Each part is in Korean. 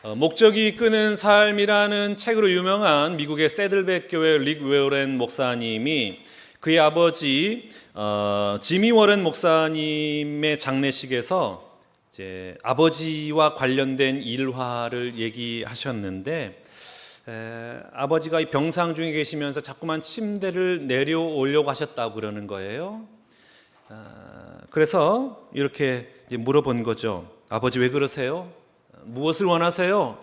목적이 이끄는 삶이라는 책으로 유명한 미국의 새들백 교회 릭 워렌 목사님이 그의 아버지 지미 워렌 목사님의 장례식에서 이제 아버지와 관련된 일화를 얘기하셨는데, 아버지가 병상 중에 계시면서 자꾸만 침대를 내려오려고 하셨다고 그러는 거예요. 그래서 이렇게 물어본 거죠. 아버지 왜 그러세요? 무엇을 원하세요?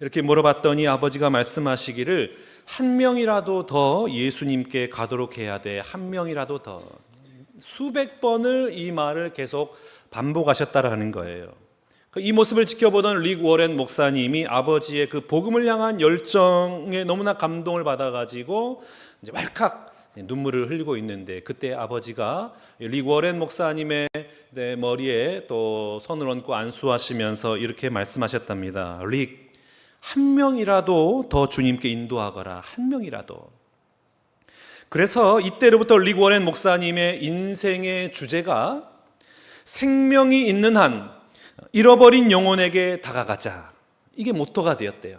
이렇게 물어봤더니 아버지가 말씀하시기를 한 명이라도 더 예수님께 가도록 해야 돼. 한 명이라도 더. 수백 번을 이 말을 계속 반복하셨다라는 거예요. 이 모습을 지켜보던 릭 워렌 목사님이 아버지의 그 복음을 향한 열정에 너무나 감동을 받아가지고 이제 왈칵 눈물을 흘리고 있는데, 그때 아버지가 릭 워렌 목사님의 머리에 또 손을 얹고 안수하시면서 이렇게 말씀하셨답니다. 릭, 한 명이라도 더 주님께 인도하거라. 한 명이라도. 그래서 이때로부터 릭 워렌 목사님의 인생의 주제가 생명이 있는 한 잃어버린 영혼에게 다가가자, 이게 모토가 되었대요.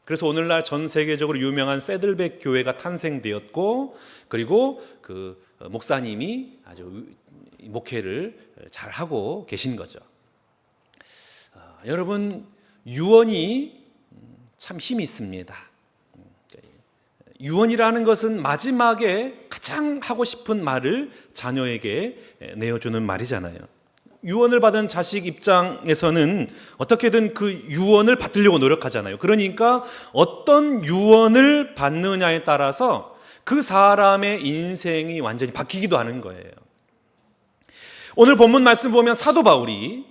그래서 오늘날 전 세계적으로 유명한 새들백 교회가 탄생되었고, 그리고 그 목사님이 아주 목회를 잘 하고 계신 거죠. 여러분, 유언이 참 힘이 있습니다. 유언이라는 것은 마지막에 가장 하고 싶은 말을 자녀에게 내어주는 말이잖아요. 유언을 받은 자식 입장에서는 어떻게든 그 유언을 받으려고 노력하잖아요. 그러니까 어떤 유언을 받느냐에 따라서 그 사람의 인생이 완전히 바뀌기도 하는 거예요. 오늘 본문 말씀 보면 사도 바울이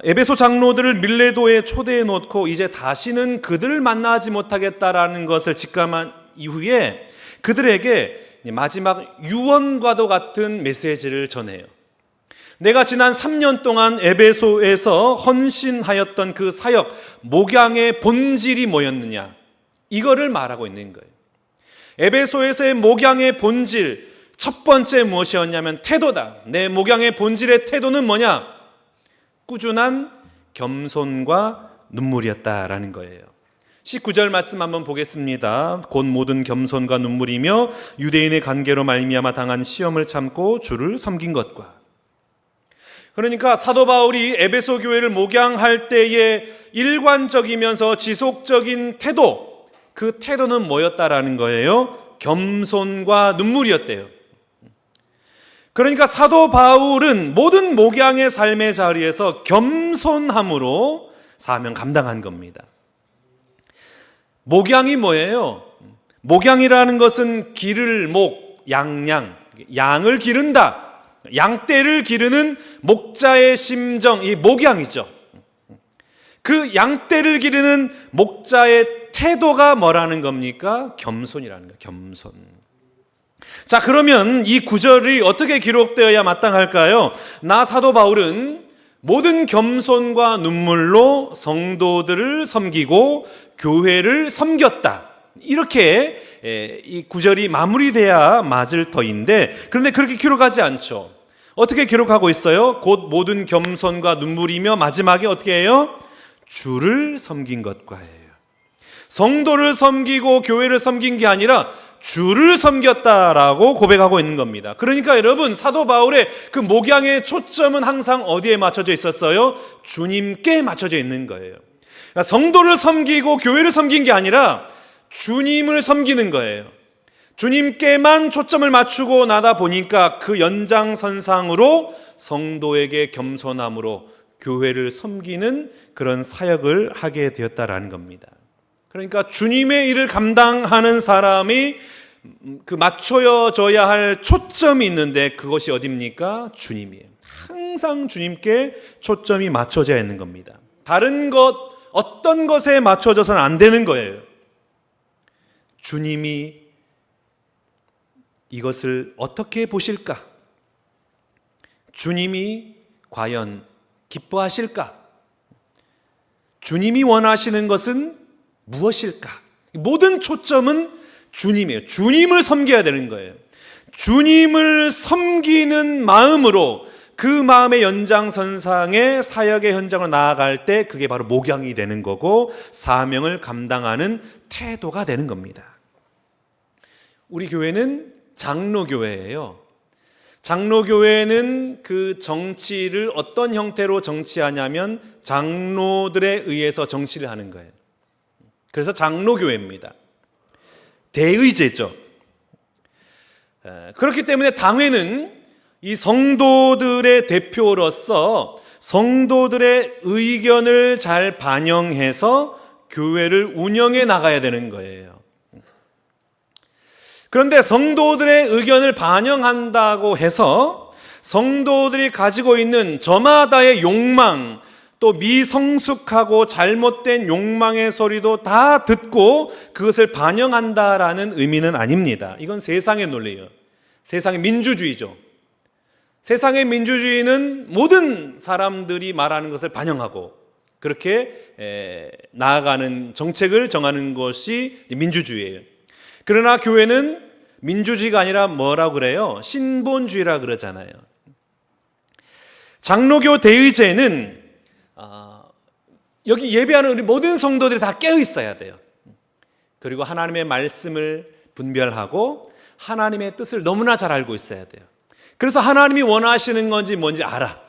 에베소 장로들을 밀레도에 초대해 놓고 이제 다시는 그들을 만나지 못하겠다라는 것을 직감한 이후에 그들에게 마지막 유언과도 같은 메시지를 전해요. 내가 지난 3년 동안 에베소에서 헌신하였던 그 사역, 목양의 본질이 뭐였느냐, 이거를 말하고 있는 거예요. 에베소에서의 목양의 본질, 첫 번째 무엇이었냐면 태도다. 내 목양의 본질의 태도는 뭐냐? 꾸준한 겸손과 눈물이었다라는 거예요. 19절 말씀 한번 보겠습니다. 곧 모든 겸손과 눈물이며 유대인의 관계로 말미암아 당한 시험을 참고 주를 섬긴 것과. 그러니까 사도 바울이 에베소 교회를 목양할 때의 일관적이면서 지속적인 태도, 그 태도는 뭐였다라는 거예요? 겸손과 눈물이었대요. 그러니까 사도 바울은 모든 목양의 삶의 자리에서 겸손함으로 사명 감당한 겁니다. 목양이 뭐예요? 목양이라는 것은 기를 양을 기른다. 양떼를 기르는 목자의 심정, 이 목양이죠. 그 양떼를 기르는 목자의 태도가 뭐라는 겁니까? 겸손이라는 거예요. 겸손. 자, 그러면 이 구절이 어떻게 기록되어야 마땅할까요? 나 사도 바울은 모든 겸손과 눈물로 성도들을 섬기고 교회를 섬겼다. 이렇게 이 구절이 마무리돼야 맞을 터인데, 그런데 그렇게 기록하지 않죠. 어떻게 기록하고 있어요? 곧 모든 겸손과 눈물이며 마지막에 어떻게 해요? 주를 섬긴 것과예요. 성도를 섬기고 교회를 섬긴 게 아니라 주를 섬겼다라고 고백하고 있는 겁니다. 그러니까 여러분, 사도 바울의 그 목양의 초점은 항상 어디에 맞춰져 있었어요? 주님께 맞춰져 있는 거예요. 그러니까 성도를 섬기고 교회를 섬긴 게 아니라 주님을 섬기는 거예요. 주님께만 초점을 맞추고 나다 보니까 그 연장선상으로 성도에게 겸손함으로 교회를 섬기는 그런 사역을 하게 되었다라는 겁니다. 그러니까 주님의 일을 감당하는 사람이 그 맞춰져야 할 초점이 있는데, 그것이 어디입니까? 주님이에요. 항상 주님께 초점이 맞춰져 있는 겁니다. 다른 것, 어떤 것에 맞춰져서는 안 되는 거예요. 주님이 이것을 어떻게 보실까? 주님이 과연 기뻐하실까? 주님이 원하시는 것은 무엇일까? 모든 초점은 주님이에요. 주님을 섬겨야 되는 거예요. 주님을 섬기는 마음으로 그 마음의 연장선상에 사역의 현장으로 나아갈 때 그게 바로 목양이 되는 거고 사명을 감당하는 태도가 되는 겁니다. 우리 교회는 장로교회예요. 장로교회는 그 정치를 어떤 형태로 정치하냐면 장로들에 의해서 정치를 하는 거예요. 그래서 장로교회입니다. 대의제죠. 그렇기 때문에 당회는 이 성도들의 대표로서 성도들의 의견을 잘 반영해서 교회를 운영해 나가야 되는 거예요. 그런데 성도들의 의견을 반영한다고 해서 성도들이 가지고 있는 저마다의 욕망, 또 미성숙하고 잘못된 욕망의 소리도 다 듣고 그것을 반영한다라는 의미는 아닙니다. 이건 세상의 논리예요. 세상의 민주주의죠. 세상의 민주주의는 모든 사람들이 말하는 것을 반영하고 그렇게 나아가는 정책을 정하는 것이 민주주의예요. 그러나 교회는 민주주의가 아니라 뭐라고 그래요? 신본주의라 그러잖아요. 장로교 대의제는 여기 예배하는 우리 모든 성도들이 다 깨어 있어야 돼요. 그리고 하나님의 말씀을 분별하고 하나님의 뜻을 너무나 잘 알고 있어야 돼요. 그래서 하나님이 원하시는 건지 뭔지 알아.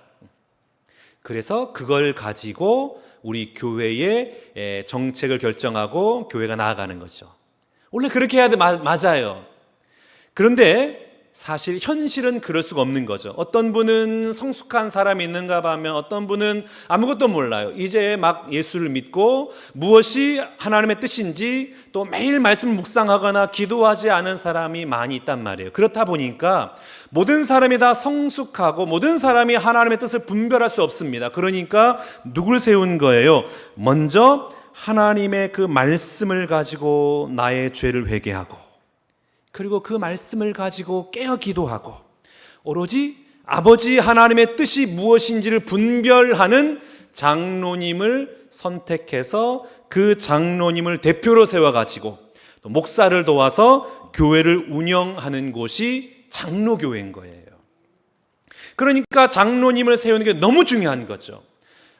그래서 그걸 가지고 우리 교회의 정책을 결정하고 교회가 나아가는 거죠. 원래 그렇게 해야 돼. 맞아요. 그런데 사실 현실은 그럴 수가 없는 거죠. 어떤 분은 성숙한 사람이 있는가 하면 어떤 분은 아무것도 몰라요. 이제 막 예수를 믿고 무엇이 하나님의 뜻인지 또 매일 말씀을 묵상하거나 기도하지 않은 사람이 많이 있단 말이에요. 그렇다 보니까 모든 사람이 다 성숙하고 모든 사람이 하나님의 뜻을 분별할 수 없습니다. 그러니까 누굴 세운 거예요? 먼저 하나님의 그 말씀을 가지고 나의 죄를 회개하고 그리고 그 말씀을 가지고 깨어 기도하고 오로지 아버지 하나님의 뜻이 무엇인지를 분별하는 장로님을 선택해서 그 장로님을 대표로 세워가지고 또 목사를 도와서 교회를 운영하는 곳이 장로교회인 거예요. 그러니까 장로님을 세우는 게 너무 중요한 거죠.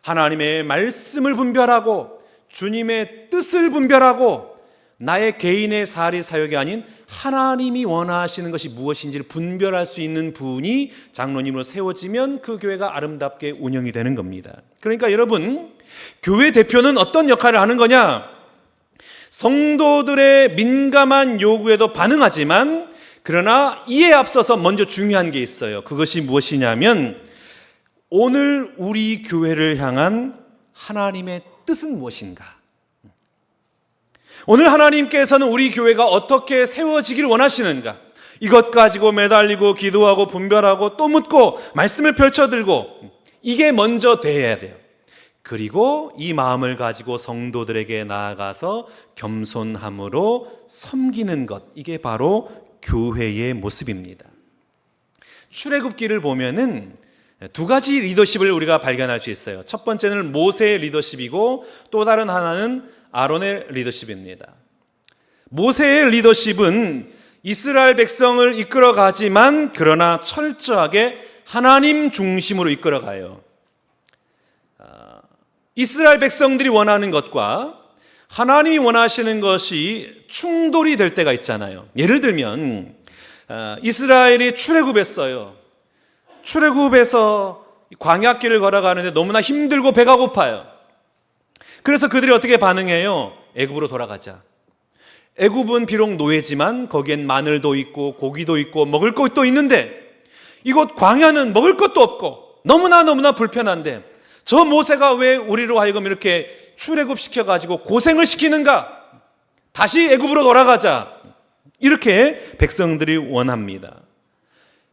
하나님의 말씀을 분별하고 주님의 뜻을 분별하고 나의 개인의 사리 사역이 아닌 하나님이 원하시는 것이 무엇인지를 분별할 수 있는 분이 장로님으로 세워지면 그 교회가 아름답게 운영이 되는 겁니다. 그러니까 여러분, 교회 대표는 어떤 역할을 하는 거냐? 성도들의 민감한 요구에도 반응하지만 그러나 이에 앞서서 먼저 중요한 게 있어요. 그것이 무엇이냐면 오늘 우리 교회를 향한 하나님의 뜻은 무엇인가? 오늘 하나님께서는 우리 교회가 어떻게 세워지길 원하시는가? 이것 가지고 매달리고 기도하고 분별하고 또 묻고 말씀을 펼쳐들고 이게 먼저 돼야 돼요. 그리고 이 마음을 가지고 성도들에게 나아가서 겸손함으로 섬기는 것, 이게 바로 교회의 모습입니다. 출애굽기를 보면은 두 가지 리더십을 우리가 발견할 수 있어요. 첫 번째는 모세의 리더십이고 또 다른 하나는 아론의 리더십입니다. 모세의 리더십은 이스라엘 백성을 이끌어가지만 그러나 철저하게 하나님 중심으로 이끌어가요. 이스라엘 백성들이 원하는 것과 하나님이 원하시는 것이 충돌이 될 때가 있잖아요. 예를 들면 이스라엘이 출애굽했어요. 출애굽해서 광야길을 걸어가는데 너무나 힘들고 배가 고파요. 그래서 그들이 어떻게 반응해요? 애굽으로 돌아가자. 애굽은 비록 노예지만 거기엔 마늘도 있고 고기도 있고 먹을 것도 있는데 이곳 광야는 먹을 것도 없고 너무나 불편한데 저 모세가 왜 우리로 하여금 이렇게 출애굽시켜가지고 고생을 시키는가? 다시 애굽으로 돌아가자. 이렇게 백성들이 원합니다.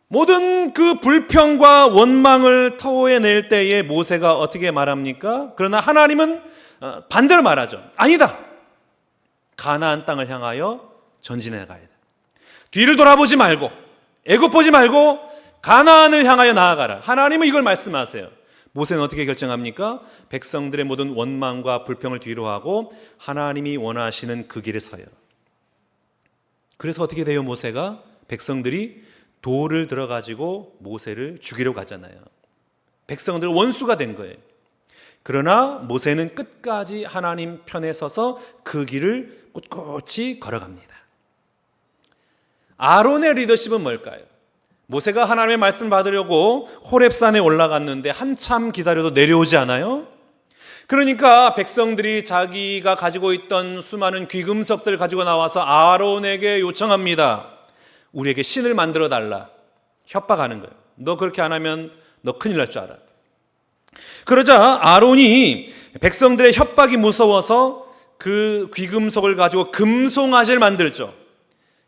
모든 그 불평과 원망을 토해낼 때에 모세가 어떻게 말합니까? 그러나 하나님은 반대로 말하죠. 아니다. 가나안 땅을 향하여 전진해 가야 돼. 뒤를 돌아보지 말고 애굽 보지 말고 가나안을 향하여 나아가라. 하나님은 이걸 말씀하세요. 모세는 어떻게 결정합니까? 백성들의 모든 원망과 불평을 뒤로하고 하나님이 원하시는 그 길에 서요. 그래서 어떻게 돼요? 모세가 백성들이 돌을 들어가지고 모세를 죽이러 가잖아요. 백성들 원수가 된 거예요. 그러나 모세는 끝까지 하나님 편에 서서 그 길을 꿋꿋이 걸어갑니다. 아론의 리더십은 뭘까요? 모세가 하나님의 말씀을 받으려고 호렙산에 올라갔는데 한참 기다려도 내려오지 않아요? 그러니까 백성들이 자기가 가지고 있던 수많은 귀금속들을 가지고 나와서 아론에게 요청합니다. 우리에게 신을 만들어 달라. 협박하는 거예요. 너 그렇게 안 하면 너 큰일 날 줄 알아. 그러자 아론이 백성들의 협박이 무서워서 그 귀금속을 가지고 금송아지를 만들죠.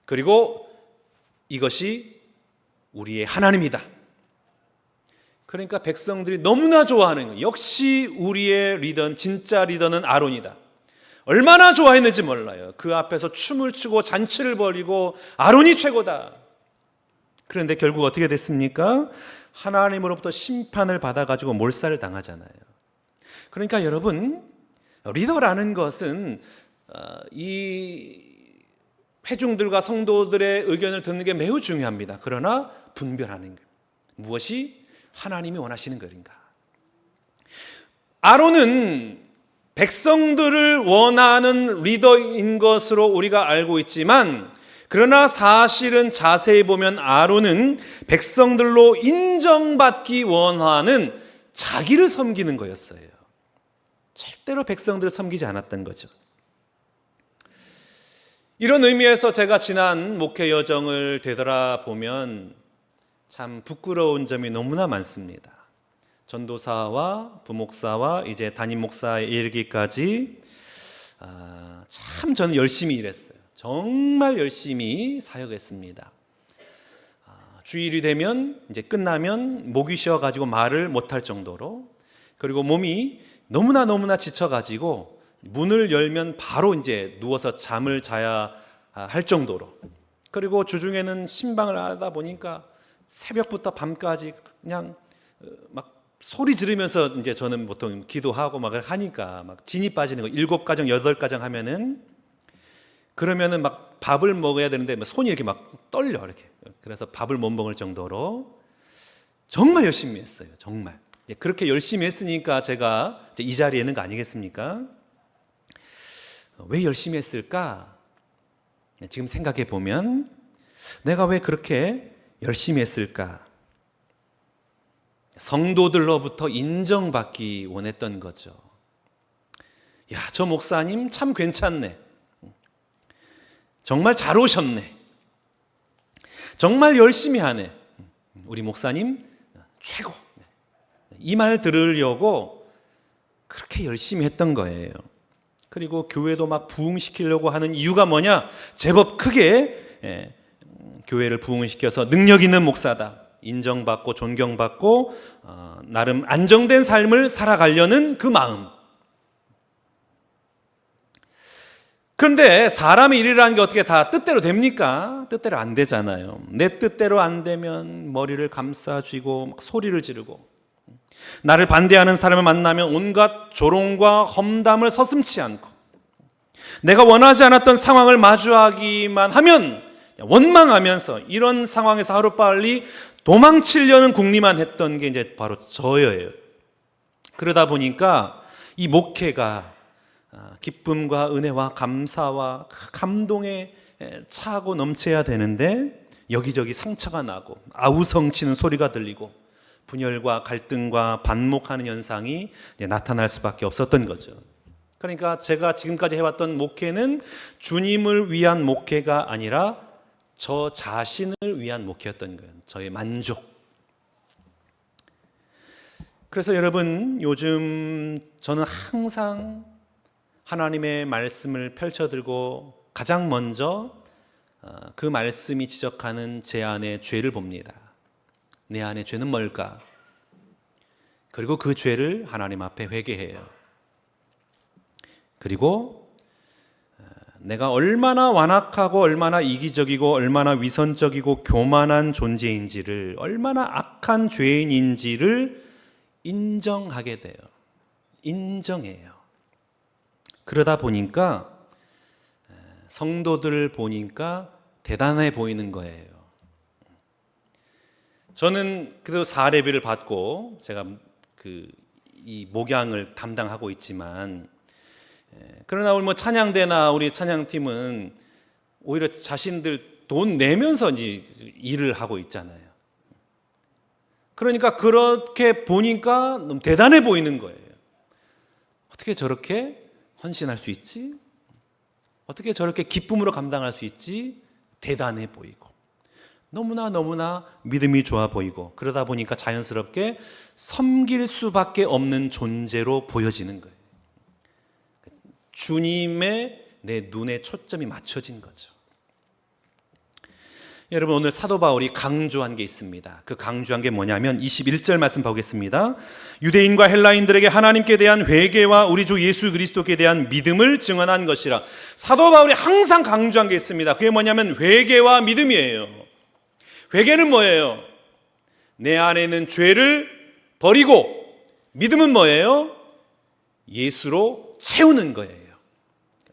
그리고 이것이 우리의 하나님이다. 그러니까 백성들이 너무나 좋아하는 거예요. 역시 우리의 리더는, 진짜 리더는 아론이다. 얼마나 좋아했는지 몰라요. 그 앞에서 춤을 추고 잔치를 벌이고 아론이 최고다. 그런데 결국 어떻게 됐습니까? 하나님으로부터 심판을 받아가지고 몰살을 당하잖아요. 그러니까 여러분, 리더라는 것은 이 회중들과 성도들의 의견을 듣는 게 매우 중요합니다. 그러나 분별하는 것, 무엇이 하나님이 원하시는 것인가. 아론은 백성들을 원하는 리더인 것으로 우리가 알고 있지만, 그러나 사실은 자세히 보면 아론은 백성들로 인정받기 원하는 자기를 섬기는 거였어요. 절대로 백성들을 섬기지 않았던 거죠. 이런 의미에서 제가 지난 목회 여정을 되돌아보면 참 부끄러운 점이 너무나 많습니다. 전도사와 부목사와 이제 담임 목사에 이르기까지 참 저는 열심히 일했어요. 정말 열심히 사역했습니다. 주일이 되면 이제 끝나면 목이 쉬어가지고 말을 못할 정도로, 그리고 몸이 너무나 지쳐가지고 문을 열면 바로 이제 누워서 잠을 자야 할 정도로, 그리고 주중에는 신방을 하다 보니까 새벽부터 밤까지 그냥 막 소리 지르면서 이제 저는 보통 기도하고 막 하니까 막 진이 빠지는 거, 7가정 8가정 하면은, 그러면은 막 밥을 먹어야 되는데 손이 이렇게 막 떨려 이렇게. 그래서 밥을 못 먹을 정도로 정말 열심히 했어요. 정말. 그렇게 열심히 했으니까 제가 이 자리에 있는 거 아니겠습니까? 왜 열심히 했을까? 지금 생각해 보면 내가 왜 그렇게 열심히 했을까? 성도들로부터 인정받기 원했던 거죠. 야, 저 목사님 참 괜찮네. 정말 잘 오셨네. 정말 열심히 하네. 우리 목사님 최고. 이 말 들으려고 그렇게 열심히 했던 거예요. 그리고 교회도 막 부흥시키려고 하는 이유가 뭐냐? 제법 크게 교회를 부흥시켜서 능력 있는 목사다. 인정받고 존경받고 나름 안정된 삶을 살아가려는 그 마음. 그런데 사람의 일이라는 게 어떻게 다 뜻대로 됩니까? 뜻대로 안 되잖아요. 내 뜻대로 안 되면 머리를 감싸쥐고 막 소리를 지르고, 나를 반대하는 사람을 만나면 온갖 조롱과 험담을 서슴지 않고, 내가 원하지 않았던 상황을 마주하기만 하면 원망하면서 이런 상황에서 하루빨리 도망치려는 궁리만 했던 게 이제 바로 저예요. 그러다 보니까 이 목회가 기쁨과 은혜와 감사와 감동에 차고 넘쳐야 되는데 여기저기 상처가 나고 아우성치는 소리가 들리고 분열과 갈등과 반목하는 현상이 나타날 수밖에 없었던 거죠. 그러니까 제가 지금까지 해왔던 목회는 주님을 위한 목회가 아니라 저 자신을 위한 목회였던 거예요. 저의 만족. 그래서 여러분, 요즘 저는 항상 하나님의 말씀을 펼쳐들고 가장 먼저 그 말씀이 지적하는 제 안에 죄를 봅니다. 내 안의 죄는 뭘까? 그리고 그 죄를 하나님 앞에 회개해요. 그리고 내가 얼마나 완악하고 얼마나 이기적이고 얼마나 위선적이고 교만한 존재인지를, 얼마나 악한 죄인인지를 인정하게 돼요. 인정해요. 그러다 보니까 성도들을 보니까 대단해 보이는 거예요. 저는 그래도 사례비를 받고 제가 이 목양을 담당하고 있지만, 그러나 우리 찬양대나 우리 찬양팀은 오히려 자신들 돈 내면서 이제 일을 하고 있잖아요. 그러니까 그렇게 보니까 너무 대단해 보이는 거예요. 어떻게 저렇게 헌신할 수 있지? 어떻게 저렇게 기쁨으로 감당할 수 있지? 대단해 보이고 너무나 믿음이 좋아 보이고, 그러다 보니까 자연스럽게 섬길 수밖에 없는 존재로 보여지는 거예요. 주님의 내 눈에 초점이 맞춰진 거죠. 여러분, 오늘 사도 바울이 강조한 게 있습니다. 그 강조한 게 뭐냐면 21절 말씀 보겠습니다. 유대인과 헬라인들에게 하나님께 대한 회개와 우리 주 예수 그리스도께 대한 믿음을 증언한 것이라. 사도 바울이 항상 강조한 게 있습니다. 그게 뭐냐면 회개와 믿음이에요. 회개는 뭐예요? 내 안에 있는 죄를 버리고, 믿음은 뭐예요? 예수로 채우는 거예요.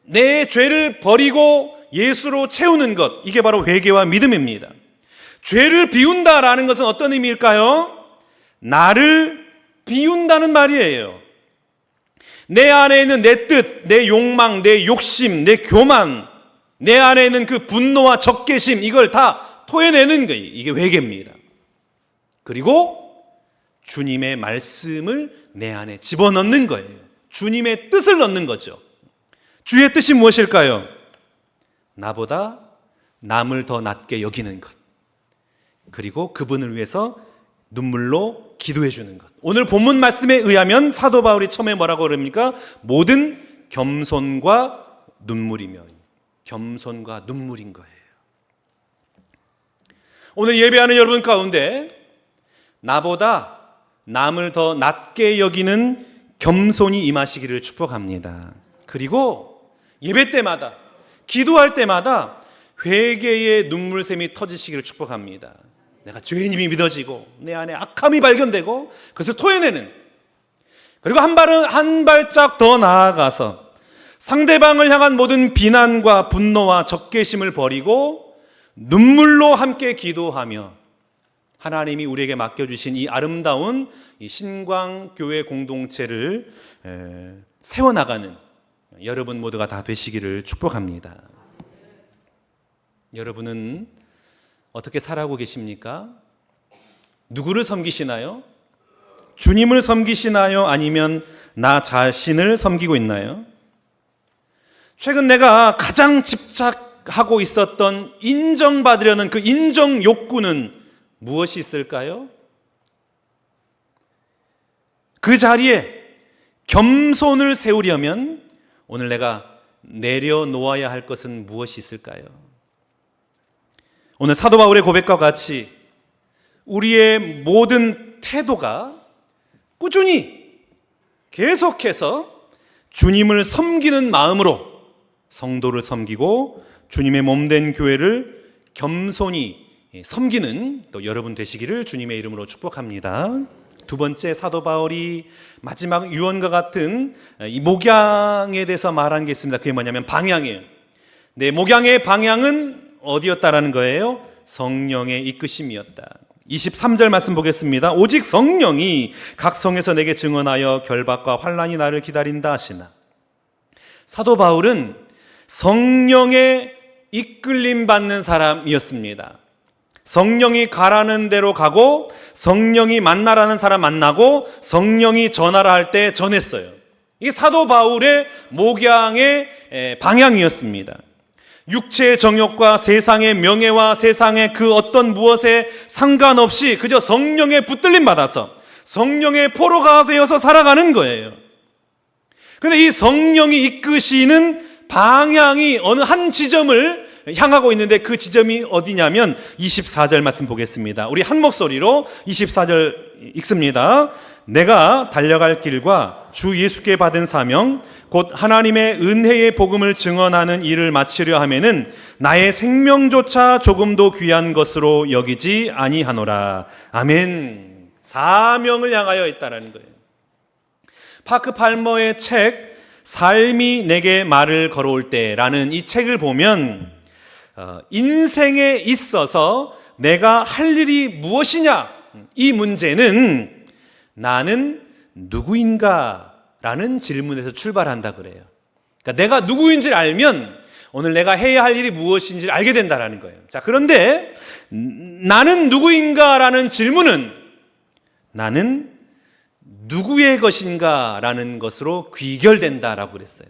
내 죄를 버리고 예수로 채우는 것, 이게 바로 회개와 믿음입니다. 죄를 비운다라는 것은 어떤 의미일까요? 나를 비운다는 말이에요. 내 안에 있는 내 뜻, 내 욕망, 내 욕심, 내 교만, 내 안에 있는 그 분노와 적개심, 이걸 다 토해내는 거예요. 이게 회개입니다. 그리고 주님의 말씀을 내 안에 집어넣는 거예요. 주님의 뜻을 넣는 거죠. 주의 뜻이 무엇일까요? 나보다 남을 더 낮게 여기는 것, 그리고 그분을 위해서 눈물로 기도해 주는 것. 오늘 본문 말씀에 의하면 사도 바울이 처음에 뭐라고 그럽니까? 모든 겸손과 눈물이며, 겸손과 눈물인 거예요. 오늘 예배하는 여러분 가운데 나보다 남을 더 낮게 여기는 겸손이 임하시기를 축복합니다. 그리고 예배 때마다, 기도할 때마다 회개의 눈물샘이 터지시기를 축복합니다. 내가 죄인임이 믿어지고 내 안에 악함이 발견되고 그것을 토해내는, 그리고 한 발짝 더 나아가서 상대방을 향한 모든 비난과 분노와 적개심을 버리고 눈물로 함께 기도하며 하나님이 우리에게 맡겨주신 이 아름다운 이 신광교회 공동체를 세워나가는 여러분 모두가 다 되시기를 축복합니다. 여러분은 어떻게 살아가고 계십니까? 누구를 섬기시나요? 주님을 섬기시나요? 아니면 나 자신을 섬기고 있나요? 최근 내가 가장 집착하고 있었던 인정받으려는 그 인정 욕구는 무엇이 있을까요? 그 자리에 겸손을 세우려면 오늘 내가 내려놓아야 할 것은 무엇이 있을까요? 오늘 사도 바울의 고백과 같이 우리의 모든 태도가 꾸준히 계속해서 주님을 섬기는 마음으로 성도를 섬기고 주님의 몸된 교회를 겸손히 섬기는 또 여러분 되시기를 주님의 이름으로 축복합니다. 두 번째, 사도 바울이 마지막 유언과 같은 이 목양에 대해서 말한 게 있습니다. 그게 뭐냐면 방향이에요. 내 목양의 방향은 어디였다라는 거예요? 성령의 이끄심이었다. 23절 말씀 보겠습니다. 오직 성령이 각 성에서 내게 증언하여 결박과 환난이 나를 기다린다 하시나. 사도 바울은 성령의 이끌림 받는 사람이었습니다. 성령이 가라는 대로 가고 성령이 만나라는 사람 만나고 성령이 전하라 할 때 전했어요. 이게 사도 바울의 목양의 방향이었습니다. 육체의 정욕과 세상의 명예와 세상의 그 어떤 무엇에 상관없이 그저 성령의 붙들림 받아서 성령의 포로가 되어서 살아가는 거예요. 그런데 이 성령이 이끄시는 방향이 어느 한 지점을 향하고 있는데 그 지점이 어디냐면 24절 말씀 보겠습니다. 우리 한 목소리로 24절 읽습니다. 내가 달려갈 길과 주 예수께 받은 사명 곧 하나님의 은혜의 복음을 증언하는 일을 마치려 하면은 나의 생명조차 조금도 귀한 것으로 여기지 아니하노라. 아멘. 사명을 향하여 있다라는 거예요. 파크 팔머의 책 삶이 내게 말을 걸어올 때라는 이 책을 보면 인생에 있어서 내가 할 일이 무엇이냐, 이 문제는 나는 누구인가라는 질문에서 출발한다 그래요. 그러니까 내가 누구인지를 알면 오늘 내가 해야 할 일이 무엇인지를 알게 된다는 거예요. 자, 그런데 나는 누구인가라는 질문은 나는 누구의 것인가 라는 것으로 귀결된다라고 그랬어요.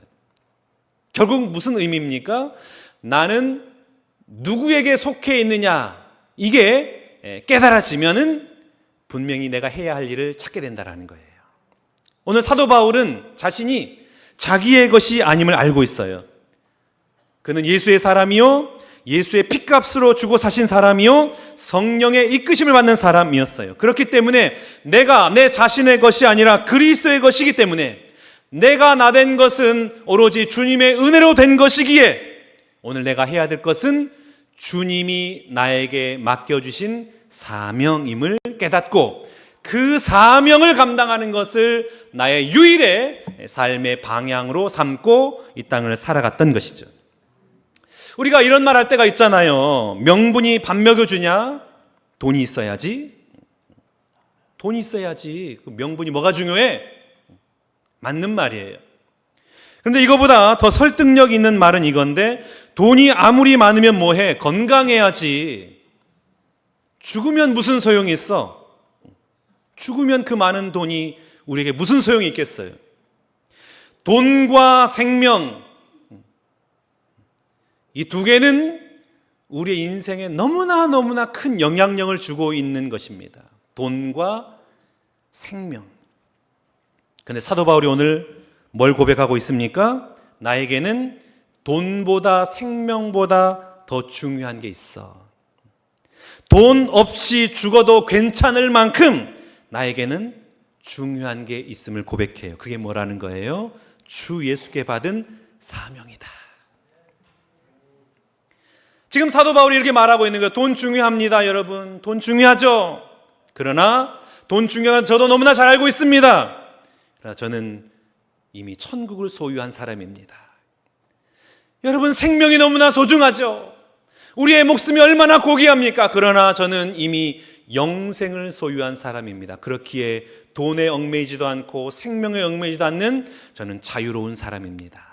결국 무슨 의미입니까? 나는 누구에게 속해 있느냐, 이게 깨달아지면은 분명히 내가 해야 할 일을 찾게 된다라는 거예요. 오늘 사도 바울은 자신이 자기의 것이 아님을 알고 있어요. 그는 예수의 사람이요, 예수의 피값으로 주고 사신 사람이요, 성령의 이끄심을 받는 사람이었어요. 그렇기 때문에 내가 내 자신의 것이 아니라 그리스도의 것이기 때문에 내가 나 된 것은 오로지 주님의 은혜로 된 것이기에 오늘 내가 해야 될 것은 주님이 나에게 맡겨주신 사명임을 깨닫고 그 사명을 감당하는 것을 나의 유일의 삶의 방향으로 삼고 이 땅을 살아갔던 것이죠. 우리가 이런 말 할 때가 있잖아요. 명분이 밥 먹여주냐? 돈이 있어야지. 돈이 있어야지. 그 명분이 뭐가 중요해? 맞는 말이에요. 그런데 이거보다 더 설득력 있는 말은 이건데, 돈이 아무리 많으면 뭐해? 건강해야지. 죽으면 무슨 소용이 있어? 죽으면 그 많은 돈이 우리에게 무슨 소용이 있겠어요? 돈과 생명, 이 두 개는 우리의 인생에 너무나 큰 영향력을 주고 있는 것입니다. 돈과 생명. 그런데 사도 바울이 오늘 뭘 고백하고 있습니까? 나에게는 돈보다 생명보다 더 중요한 게 있어. 돈 없이 죽어도 괜찮을 만큼 나에게는 중요한 게 있음을 고백해요. 그게 뭐라는 거예요? 주 예수께 받은 사명이다. 지금 사도 바울이 이렇게 말하고 있는 거예요. 돈 중요합니다, 여러분. 돈 중요하죠. 그러나 돈 중요한 저도 너무나 잘 알고 있습니다. 그러나 저는 이미 천국을 소유한 사람입니다. 여러분, 생명이 너무나 소중하죠. 우리의 목숨이 얼마나 고귀합니까? 그러나 저는 이미 영생을 소유한 사람입니다. 그렇기에 돈에 얽매이지도 않고 생명에 얽매이지도 않는 저는 자유로운 사람입니다.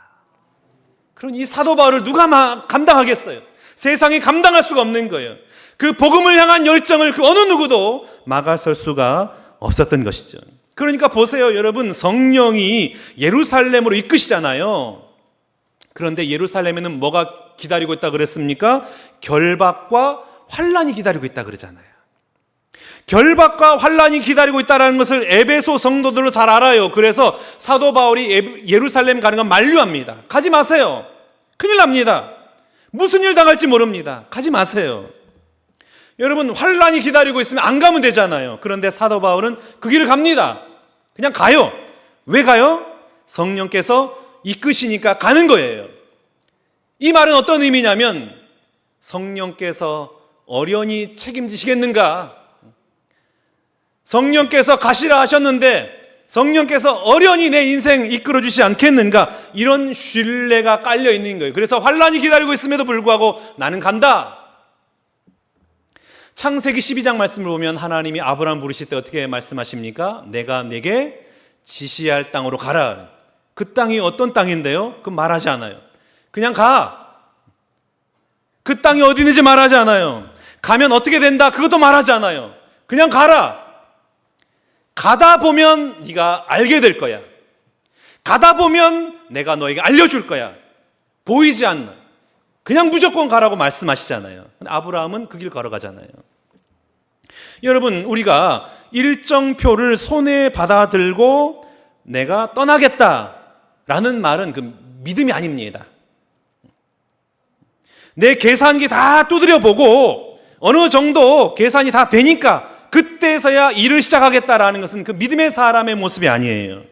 그러니 이 사도 바울을 누가 감당하겠어요? 세상이 감당할 수가 없는 거예요. 그 복음을 향한 열정을 그 어느 누구도 막아설 수가 없었던 것이죠. 그러니까 보세요, 여러분. 성령이 예루살렘으로 이끄시잖아요. 그런데 예루살렘에는 뭐가 기다리고 있다 그랬습니까? 결박과 환란이 기다리고 있다 그러잖아요. 결박과 환란이 기다리고 있다는 것을 에베소 성도들로 잘 알아요. 그래서 사도 바울이 예루살렘 가는 건 만류합니다. 가지 마세요. 큰일 납니다. 무슨 일 당할지 모릅니다. 가지 마세요. 여러분, 환란이 기다리고 있으면 안 가면 되잖아요. 그런데 사도 바울은 그 길을 갑니다. 그냥 가요. 왜 가요? 성령께서 이끄시니까 가는 거예요. 이 말은 어떤 의미냐면 성령께서 어련히 책임지시겠는가? 성령께서 가시라 하셨는데 성령께서 어련히 내 인생 이끌어 주시지 않겠는가? 이런 신뢰가 깔려 있는 거예요. 그래서 환란이 기다리고 있음에도 불구하고 나는 간다. 창세기 12장 말씀을 보면 하나님이 아브라함 부르실 때 어떻게 말씀하십니까? 내가 네게 지시할 땅으로 가라. 그 땅이 어떤 땅인데요? 그 말하지 않아요. 그냥 가. 그 땅이 어디 있는지 말하지 않아요. 가면 어떻게 된다? 그것도 말하지 않아요. 그냥 가라. 가다 보면 네가 알게 될 거야. 가다 보면 내가 너에게 알려줄 거야. 보이지 않는. 그냥 무조건 가라고 말씀하시잖아요. 아브라함은 그 길 걸어가잖아요. 여러분, 우리가 일정표를 손에 받아들고 내가 떠나겠다라는 말은 그 믿음이 아닙니다. 내 계산기 다 두드려보고 어느 정도 계산이 다 되니까 그때서야 일을 시작하겠다라는 것은 그 믿음의 사람의 모습이 아니에요.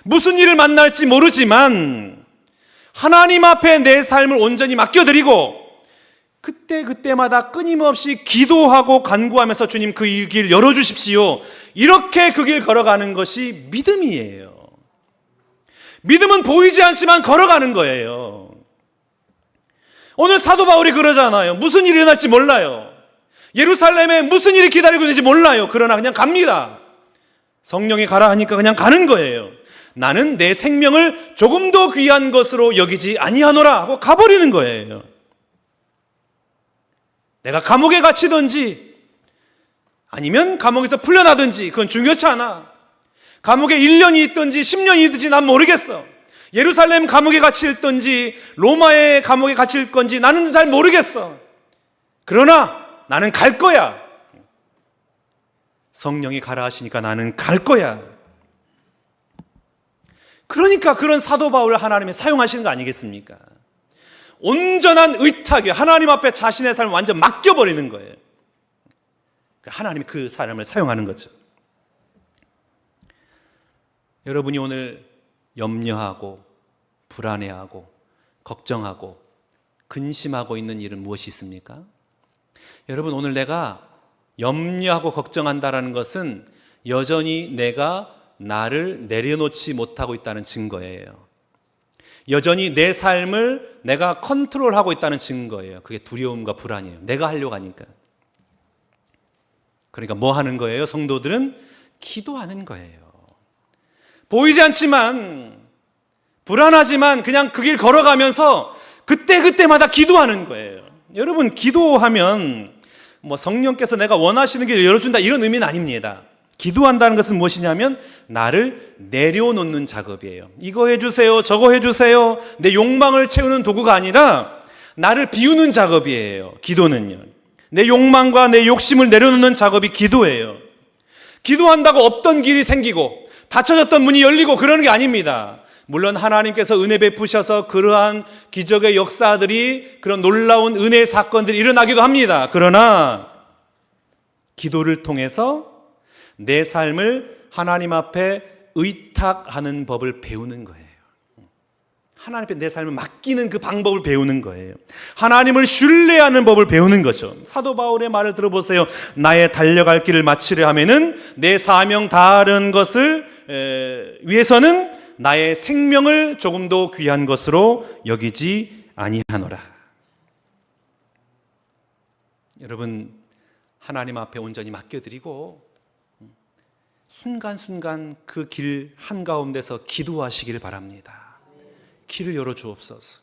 무슨 일을 만날지 모르지만 하나님 앞에 내 삶을 온전히 맡겨드리고 그때마다 끊임없이 기도하고 간구하면서 주님 그 길 열어주십시오. 이렇게 그 길 걸어가는 것이 믿음이에요. 믿음은 보이지 않지만 걸어가는 거예요. 오늘 사도 바울이 그러잖아요. 무슨 일이 일어날지 몰라요. 예루살렘에 무슨 일이 기다리고 있는지 몰라요. 그러나 그냥 갑니다. 성령이 가라 하니까 그냥 가는 거예요. 나는 내 생명을 조금 더 귀한 것으로 여기지 아니하노라 하고 가버리는 거예요. 내가 감옥에 갇히든지 아니면 감옥에서 풀려나든지 그건 중요치 않아. 감옥에 1년이 있든지 10년이 있든지 난 모르겠어. 예루살렘 감옥에 갇힐 건지 로마의 감옥에 갇힐 건지 나는 잘 모르겠어. 그러나 나는 갈 거야. 성령이 가라 하시니까 나는 갈 거야. 그러니까 그런 사도 바울을 하나님이 사용하시는 거 아니겠습니까? 온전한 의탁에 하나님 앞에 자신의 삶을 완전 맡겨버리는 거예요. 하나님이 그 사람을 사용하는 거죠. 여러분이 오늘 염려하고 불안해하고 걱정하고 근심하고 있는 일은 무엇이 있습니까? 여러분, 오늘 내가 염려하고 걱정한다는 것은 여전히 내가 나를 내려놓지 못하고 있다는 증거예요. 여전히 내 삶을 내가 컨트롤하고 있다는 증거예요. 그게 두려움과 불안이에요. 내가 하려고 하니까. 그러니까 뭐 하는 거예요? 성도들은 기도하는 거예요. 보이지 않지만, 불안하지만 그냥 그 길 걸어가면서 그때마다 기도하는 거예요. 여러분, 기도하면 뭐 성령께서 내가 원하시는 길을 열어준다 이런 의미는 아닙니다. 기도한다는 것은 무엇이냐면 나를 내려놓는 작업이에요. 이거 해주세요, 저거 해주세요. 내 욕망을 채우는 도구가 아니라 나를 비우는 작업이에요. 기도는요. 내 욕망과 내 욕심을 내려놓는 작업이 기도예요. 기도한다고 없던 길이 생기고 닫혀졌던 문이 열리고 그러는 게 아닙니다. 물론 하나님께서 은혜 베푸셔서 그러한 기적의 역사들이, 그런 놀라운 은혜의 사건들이 일어나기도 합니다. 그러나 기도를 통해서 내 삶을 하나님 앞에 의탁하는 법을 배우는 거예요. 하나님 앞에 내 삶을 맡기는 그 방법을 배우는 거예요. 하나님을 신뢰하는 법을 배우는 거죠. 사도 바울의 말을 들어보세요. 나의 달려갈 길을 마치려 하면은 내 사명 다른 것을 위해서는 나의 생명을 조금 더 귀한 것으로 여기지 아니하노라. 여러분, 하나님 앞에 온전히 맡겨드리고 순간순간 그 길 한가운데서 기도하시길 바랍니다. 길을 열어주옵소서.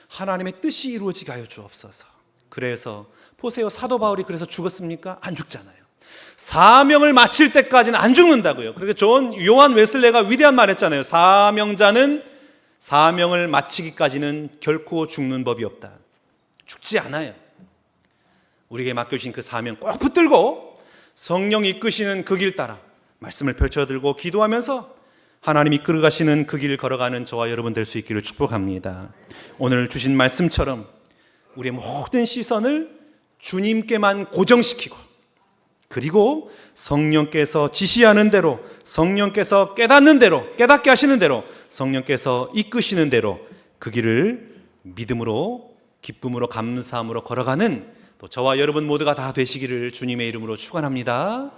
하나님의 뜻이 이루어지게 하여 주옵소서. 그래서 보세요, 사도 바울이 그래서 죽었습니까? 안 죽잖아요. 사명을 마칠 때까지는 안 죽는다고요. 그러니까 요한 웨슬레가 위대한 말 했잖아요. 사명자는 사명을 마치기까지는 결코 죽는 법이 없다. 죽지 않아요. 우리에게 맡겨주신 그 사명 꼭 붙들고 성령 이끄시는 그 길 따라 말씀을 펼쳐들고 기도하면서 하나님 이끌어 가시는 그 길을 걸어가는 저와 여러분 될 수 있기를 축복합니다. 오늘 주신 말씀처럼 우리의 모든 시선을 주님께만 고정시키고, 그리고 성령께서 지시하는 대로, 성령께서 깨닫는 대로, 깨닫게 하시는 대로, 성령께서 이끄시는 대로 그 길을 믿음으로, 기쁨으로, 감사함으로 걸어가는 또 저와 여러분 모두가 다 되시기를 주님의 이름으로 축원합니다.